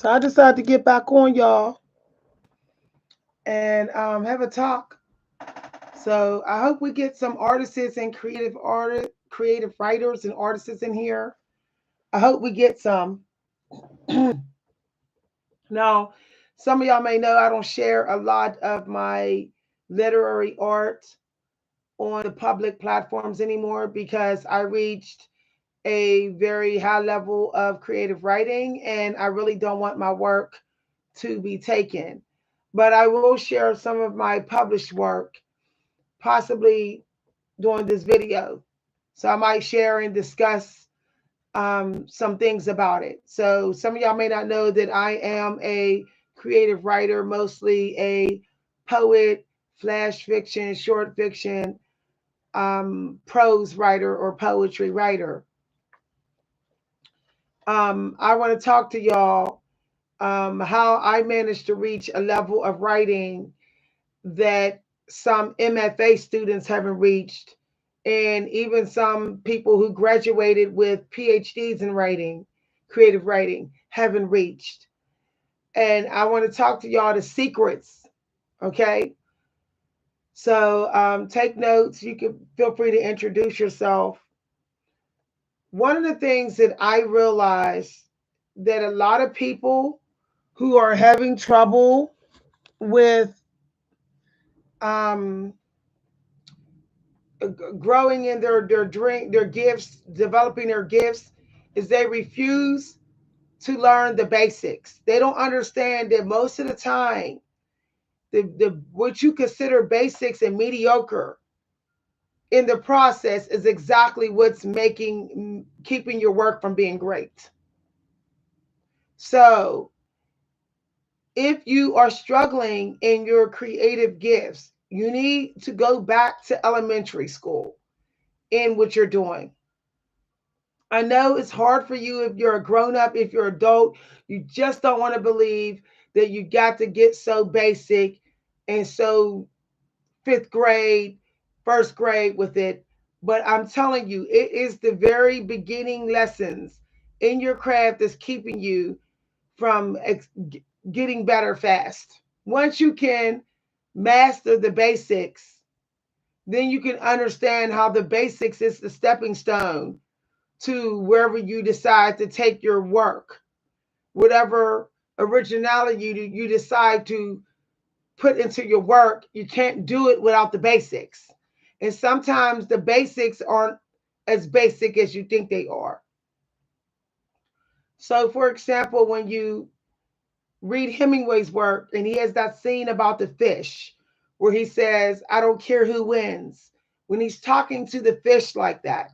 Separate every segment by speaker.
Speaker 1: So I decided to get back on, y'all, and have a talk. So I hope we get some artists and creative writers and artists in here. I hope we get some. Now, some of y'all may know I don't share a lot of my literary art on the public platforms anymore because I reached a very high level of creative writing and I really don't want my work to be taken. But I will share some of my published work, possibly during this video. So I might share and discuss some things about it. So some of y'all may not know that I am a creative writer, mostly a poet, flash fiction, short fiction, prose writer, or poetry writer. I want to talk to y'all how I managed to reach a level of writing that some MFA students haven't reached, and even some people who graduated with PhDs in writing, creative writing, haven't reached. And I want to talk to y'all the secrets, okay? So take notes. You can feel free to introduce yourself. One of the things that I realized that a lot of people who are having trouble with um, growing in their gifts, developing their gifts, is they refuse to learn the basics. They don't understand that most of the time, the what you consider basics and mediocre in the process is exactly what's making keeping your work from being great. So if you are struggling in your creative gifts, you need to go back to elementary school in what you're doing. I know it's hard for you if you're a grown up, if you're adult, you just don't want to believe that you got to get so basic and so fifth grade, first grade with it. But I'm telling you, it is the very beginning lessons in your craft that's keeping you from getting better fast. Once you can master the basics, then you can understand how the basics is the stepping stone to wherever you decide to take your work, whatever originality you decide to put into your work. You can't do it without the basics. And sometimes the basics aren't as basic as you think they are. So, for example, when you read Hemingway's work and he has that scene about the fish where he says, I don't care who wins. When he's talking to the fish like that,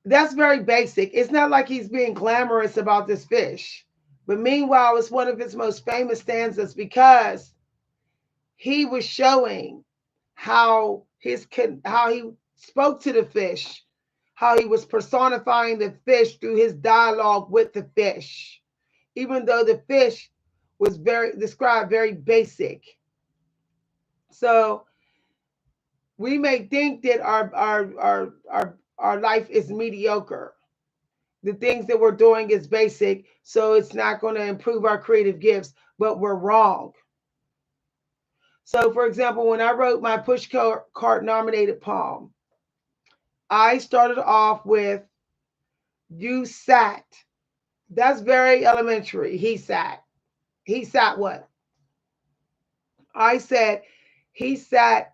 Speaker 1: that's very basic. It's not like he's being glamorous about this fish. But meanwhile, it's one of his most famous stanzas because he was showing how he spoke to the fish, how he was personifying the fish through his dialogue with the fish, even though the fish was very described very basic. So we may think that our life is mediocre. The things that we're doing is basic, so it's not going to improve our creative gifts, but we're wrong. So, for example, when I wrote my pushcart nominated poem, I started off with "You sat." That's very elementary. He sat. He sat what? I said he sat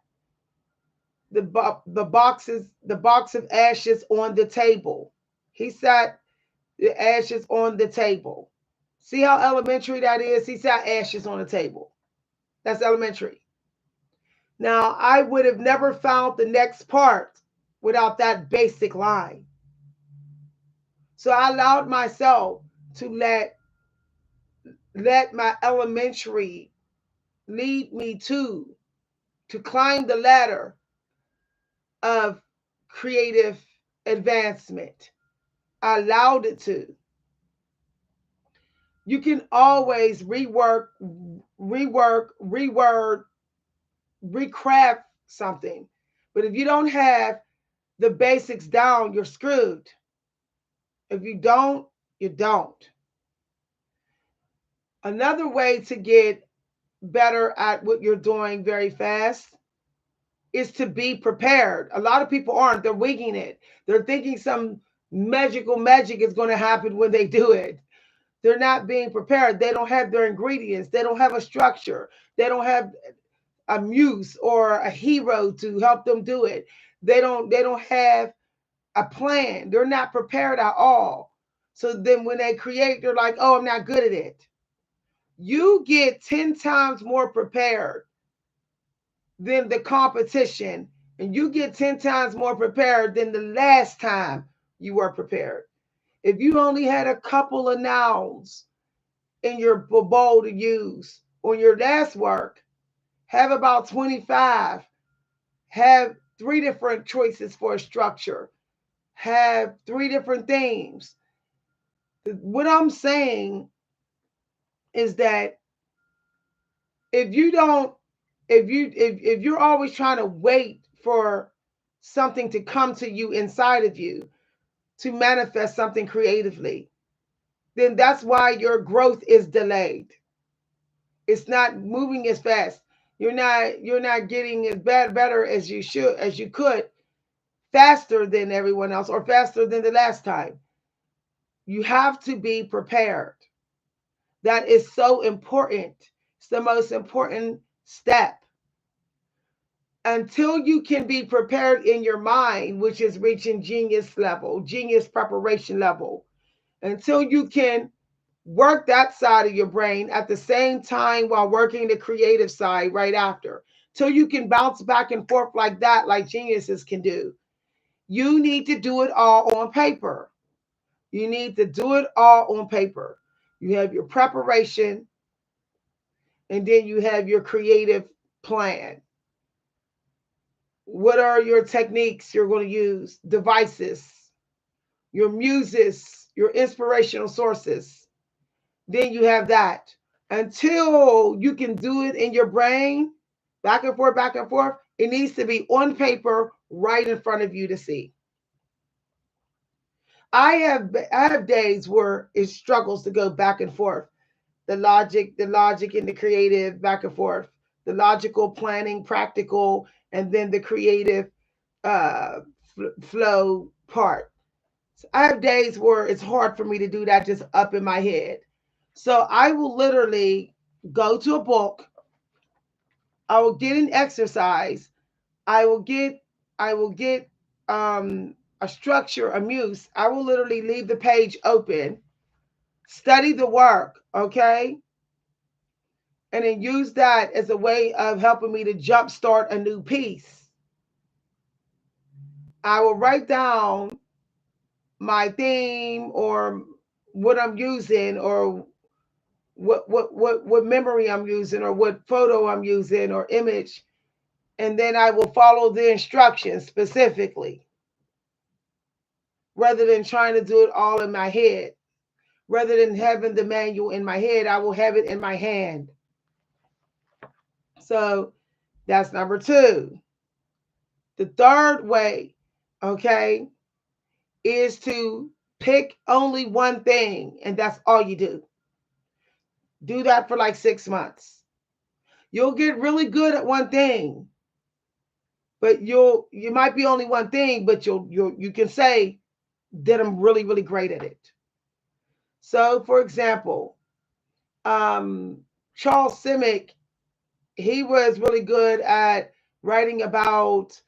Speaker 1: the box of ashes on the table. He sat the ashes on the table. See how elementary that is? He sat ashes on the table. That's elementary. Now, I would have never found the next part without that basic line. So I allowed myself to let my elementary lead me to climb the ladder of creative advancement. I allowed it to. You can always reword, recraft something. But if you don't have the basics down, you're screwed. If you don't, you don't. Another way to get better at what you're doing very fast is to be prepared. A lot of people aren't. They're winging it. They're thinking some magical magic is going to happen when they do it. They're not being prepared. They don't have their ingredients. They don't have a structure. They don't have a muse or a hero to help them do it. They don't have a plan. They're not prepared at all. So then when they create, they're like, "Oh, I'm not good at it." You get 10 times more prepared than the competition, and you get 10 times more prepared than the last time you were prepared. If you only had a couple of nouns in your bowl to use on your last work, have about 25, have 3 different choices for a structure, have 3 different themes. What I'm saying is that if you don't, if you're always trying to wait for something to come to you inside of you to manifest something creatively, then that's why your growth is delayed. It's not moving as fast. You're not getting as better as you should, as you could, faster than everyone else or faster than the last time. You have to be prepared. That is so important. It's the most important step. Until you can be prepared in your mind, which is reaching genius level, genius preparation level, until you can work that side of your brain at the same time while working the creative side right after, till you can bounce back and forth like that, like geniuses can do. You need to do it all on paper. You need to do it all on paper. You have your preparation, and then you have your creative plan. What are your techniques you're going to use, devices, your muses, your inspirational sources? Then you have that. Until you can do it in your brain, back and forth, it needs to be on paper right in front of you to see. I have days where it struggles to go back and forth. The logic and the creative back and forth. The logical planning, practical, and then the creative uh, flow part. So I have days where it's hard for me to do that just up in my head. So I will literally go to a book. I will get an exercise. I will get I will get a structure, a muse. I will literally leave the page open, study the work, okay? And then use that as a way of helping me to jumpstart a new piece. I will write down my theme or what I'm using or what memory I'm using or what photo I'm using or image, and then I will follow the instructions specifically rather than trying to do it all in my head. Rather than having the manual in my head, I will have it in my hand. So that's number 2. The third way, okay, is to pick only one thing and that's all you do. Do that for like 6 months. You'll get really good at one thing, but you might be only one thing, but you can say that I'm really really great at it. So, for example, Charles Simic, he was really good at writing about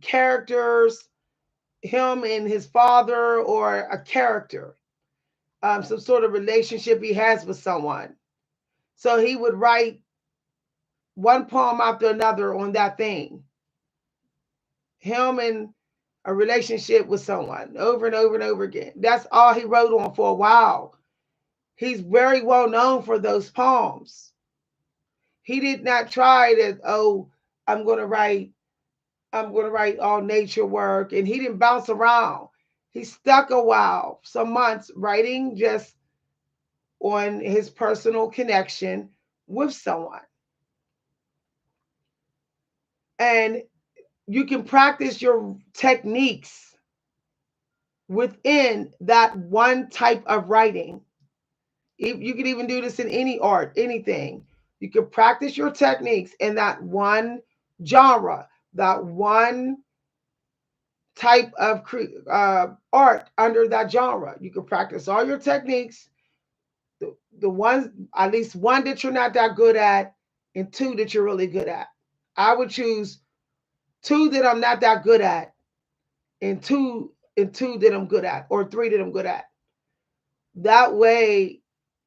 Speaker 1: characters, him and his father, or a character, some sort of relationship he has with someone. So he would write one poem after another on that thing. Him and a relationship with someone over and over and over again. That's all he wrote on for a while. He's very well known for those poems. He did not try to, oh, I'm going to write I'm going to write all nature work, and he didn't bounce around. He stuck a while, some months writing just on his personal connection with someone. And you can practice your techniques within that one type of writing. You can even do this in any art, anything. You can practice your techniques in that one genre, that one type of art under that genre. You can practice all your techniques, the ones, at least one that you're not that good at, and two that you're really good at. I would choose two that I'm not that good at, and two that I'm good at, or three that I'm good at. That way,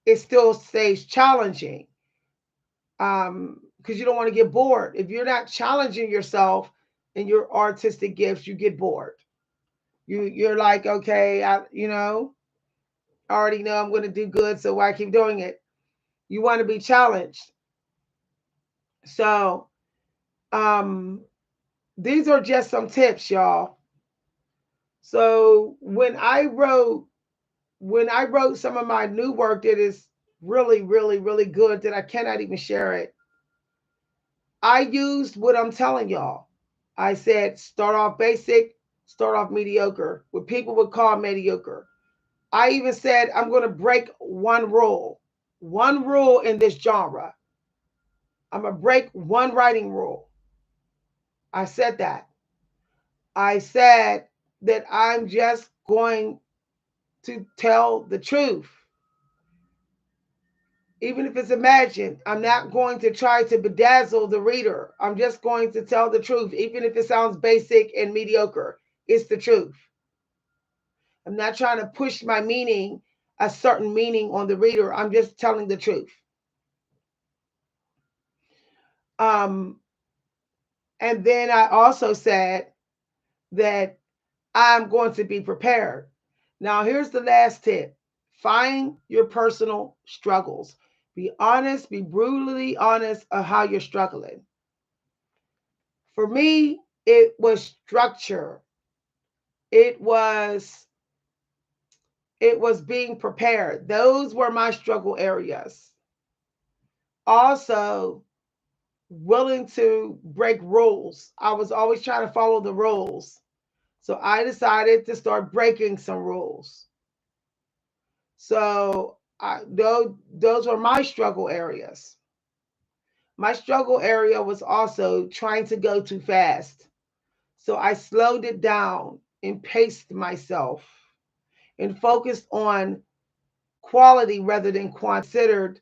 Speaker 1: it still stays challenging. Because you don't want to get bored. If you're not challenging yourself in your artistic gifts, you get bored. You're like, okay, I already know I'm going to do good, so why keep doing it? You want to be challenged. So, um, these are just some tips, y'all. So when I wrote some of my new work that is really, really, really good that I cannot even share it, I used what I'm telling y'all. I said start off basic, start off mediocre, what people would call mediocre. I even said I'm going to break one rule in this genre. I'm going to break one writing rule. I said that. I said that I'm just going to tell the truth. Even if it's imagined, I'm not going to try to bedazzle the reader. I'm just going to tell the truth, even if it sounds basic and mediocre. It's the truth. I'm not trying to push my meaning, a certain meaning on the reader. I'm just telling the truth. Um, and then I also said that I'm going to be prepared. Now, here's the last tip: find your personal struggles. Be honest, be brutally honest of how you're struggling. For me, it was structure. It was it was being prepared. Those were my struggle areas. Also, willing to break rules. I was always trying to follow the rules. So I decided to start breaking some rules. So those were my struggle areas. My struggle area was also trying to go too fast. So I slowed it down and paced myself and focused on quality rather than considered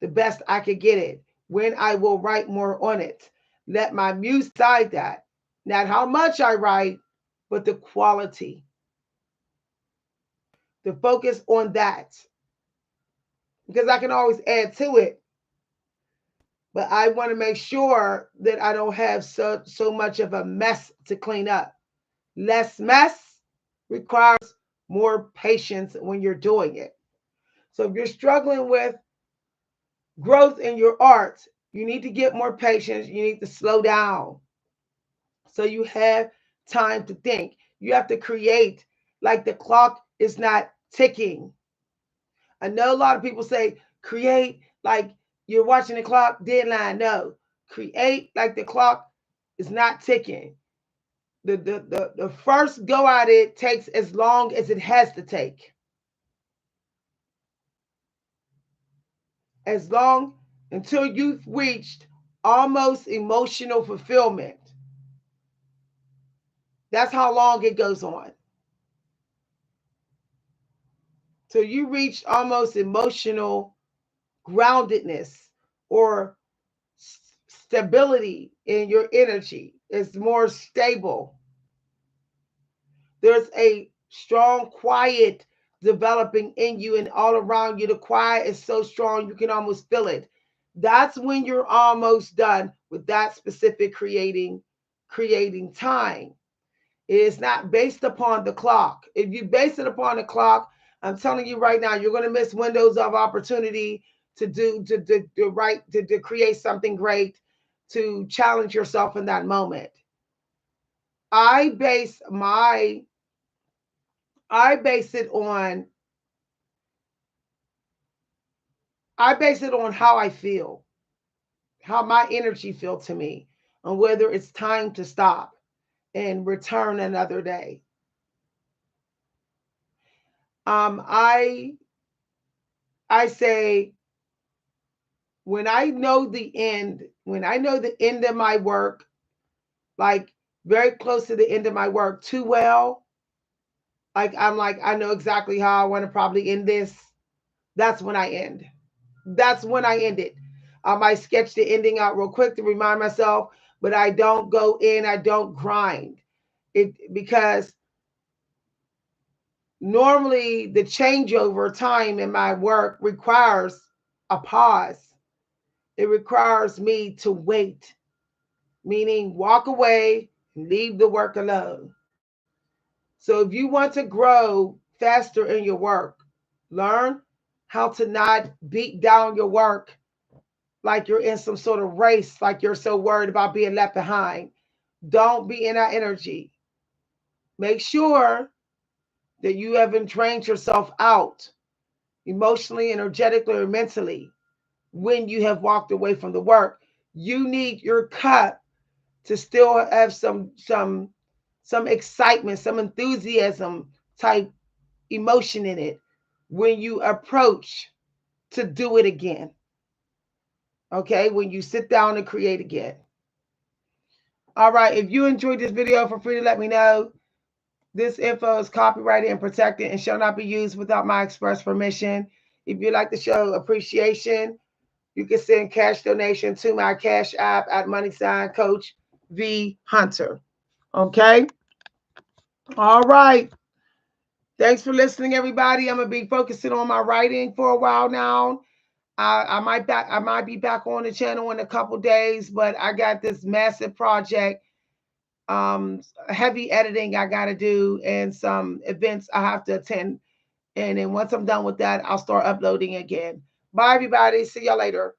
Speaker 1: the best I could get it. When I will write more on it. Let my muse decide that. Not how much I write, but the quality. The focus on that. Because I can always add to it. But I want to make sure that I don't have so much of a mess to clean up. Less mess requires more patience when you're doing it. So if you're struggling with growth in your art, you need to get more patience. You need to slow down so you have time to think. You have to create like the clock is not ticking. I know a lot of people say create like you're watching the clock deadline. No, create like the clock is not ticking. The first go at it takes as long as it has to take. As long until you've reached almost emotional fulfillment. That's how long it goes on. Till you reach almost emotional groundedness or stability in your energy. It's more stable. There's a strong quiet developing in you and all around you. The quiet is so strong you can almost feel it. That's when you're almost done with that specific creating time. It is not based upon the clock. If you base it upon the clock, I'm telling you right now, you're going to miss windows of opportunity to do to create something great, to challenge yourself in that moment. I base my I base it on I base it on how I feel, how my energy feels to me, and whether it's time to stop and return another day. I I say, when I know the end, of my work, like very close to the end of my work too well, like I know exactly how I want to probably end this. That's when I end. That's when I end it. I might sketch the ending out real quick to remind myself, but I don't go in, I don't grind it, because normally the changeover time in my work requires a pause. It requires me to wait, meaning walk away and leave the work alone. So if you want to grow faster in your work, learn how to not beat down your work like you're in some sort of race, like you're so worried about being left behind. Don't be in that energy. Make sure that you haven't drained yourself out emotionally, energetically, or mentally when you have walked away from the work. You need your cup to still have some excitement, some enthusiasm type emotion in it when you approach to do it again. Okay, when you sit down and create again. All right, if you enjoyed this video, feel free to let me know. This info is copyrighted and protected and shall not be used without my express permission. If you'd like to show appreciation, you can send cash donation to my cash app at @Coach V Hunter. Okay. All right. Thanks for listening, everybody. I'm gonna be focusing on my writing for a while now. I might be back on the channel in a couple days, but I got this massive project, heavy editing I got to do, and some events I have to attend. And then once I'm done with that, I'll start uploading again. Bye, everybody. See y'all later.